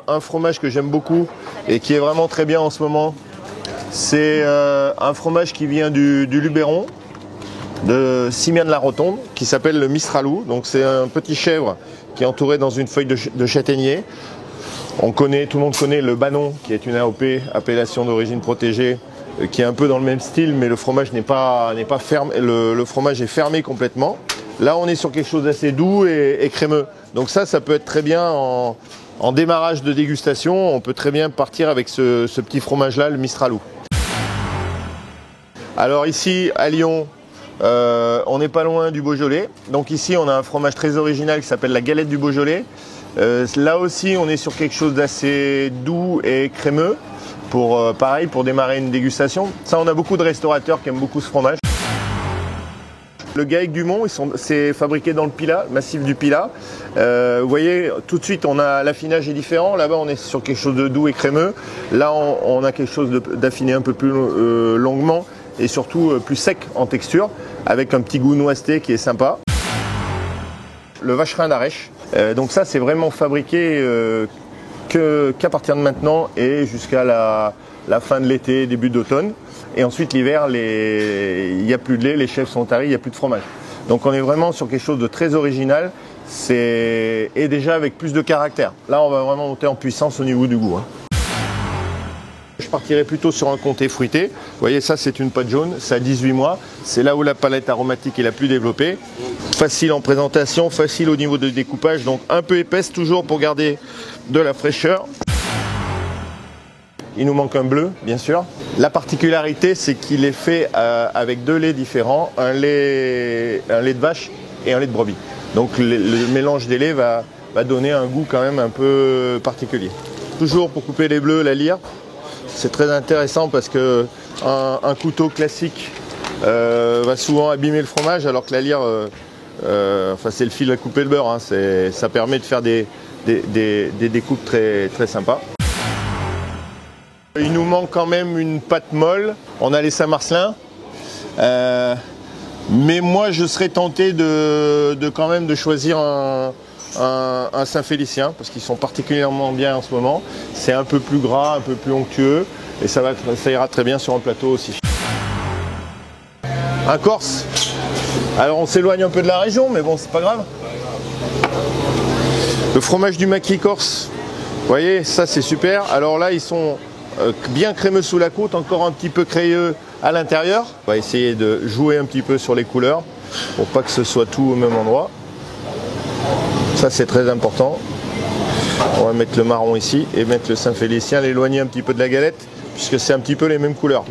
un fromage que j'aime beaucoup et qui est vraiment très bien en ce moment. C'est un fromage qui vient du Luberon, de Simiane-la-Rotonde, qui s'appelle le Mistralou. Donc c'est un petit chèvre qui est entouré dans une feuille de châtaignier. Tout le monde connaît le Banon, qui est une AOP, appellation d'origine protégée, qui est un peu dans le même style, mais le fromage n'est pas fermé. Le fromage est fermé complètement. Là, on est sur quelque chose d'assez doux et crémeux. Donc ça peut être très bien en démarrage de dégustation. On peut très bien partir avec ce petit fromage-là, le Mistralou. Alors ici, à Lyon, on n'est pas loin du Beaujolais. Donc ici, on a un fromage très original qui s'appelle la galette du Beaujolais. Là aussi, on est sur quelque chose d'assez doux et crémeux. Pareil, pour démarrer une dégustation. Ça, on a beaucoup de restaurateurs qui aiment beaucoup ce fromage. Le Gaec du Mont, c'est fabriqué dans le Pilat, massif du Pilat. Vous voyez, tout de suite, l'affinage est différent. Là-bas, on est sur quelque chose de doux et crémeux. Là, on a quelque chose d'affiné un peu plus longuement et surtout plus sec en texture, avec un petit goût noiseté qui est sympa. Le Vacherin d'Arèche. Donc ça, c'est vraiment fabriqué qu'à partir de maintenant et jusqu'à la fin de l'été, début d'automne. Et ensuite, l'hiver, il n'y a plus de lait, les chèvres sont taries, il n'y a plus de fromage. Donc on est vraiment sur quelque chose de très original et déjà avec plus de caractère. Là, on va vraiment monter en puissance au niveau du goût. Je partirais plutôt sur un comté fruité. Vous voyez, ça, c'est une pâte jaune, ça a 18 mois. C'est là où la palette aromatique est la plus développée. Facile en présentation, facile au niveau de découpage, donc un peu épaisse toujours pour garder de la fraîcheur. Il nous manque un bleu, bien sûr. La particularité, c'est qu'il est fait avec deux laits différents, un lait de vache et un lait de brebis. Donc le mélange des laits va donner un goût quand même un peu particulier. Toujours pour couper les bleus, la lyre. C'est très intéressant parce que un couteau classique va souvent abîmer le fromage, alors que la lyre, c'est le fil à couper le beurre. Ça permet de faire des découpes très, très sympas. Il nous manque quand même une pâte molle. On a les Saint-Marcelin. Mais moi, je serais tenté quand même de choisir un Saint-Félicien, parce qu'ils sont particulièrement bien en ce moment. C'est un peu plus gras, un peu plus onctueux, et ça ira très bien sur un plateau aussi. Un Corse. Alors on s'éloigne un peu de la région, mais bon, c'est pas grave. Le fromage du maquis corse. Vous voyez, ça c'est super. Alors là, ils sont bien crémeux sous la côte, encore un petit peu crayeux à l'intérieur. On va essayer de jouer un petit peu sur les couleurs pour pas que ce soit tout au même endroit. Ça, c'est très important. On va mettre le marron ici et mettre le Saint-Félicien, l'éloigner un petit peu de la galette puisque c'est un petit peu les mêmes couleurs.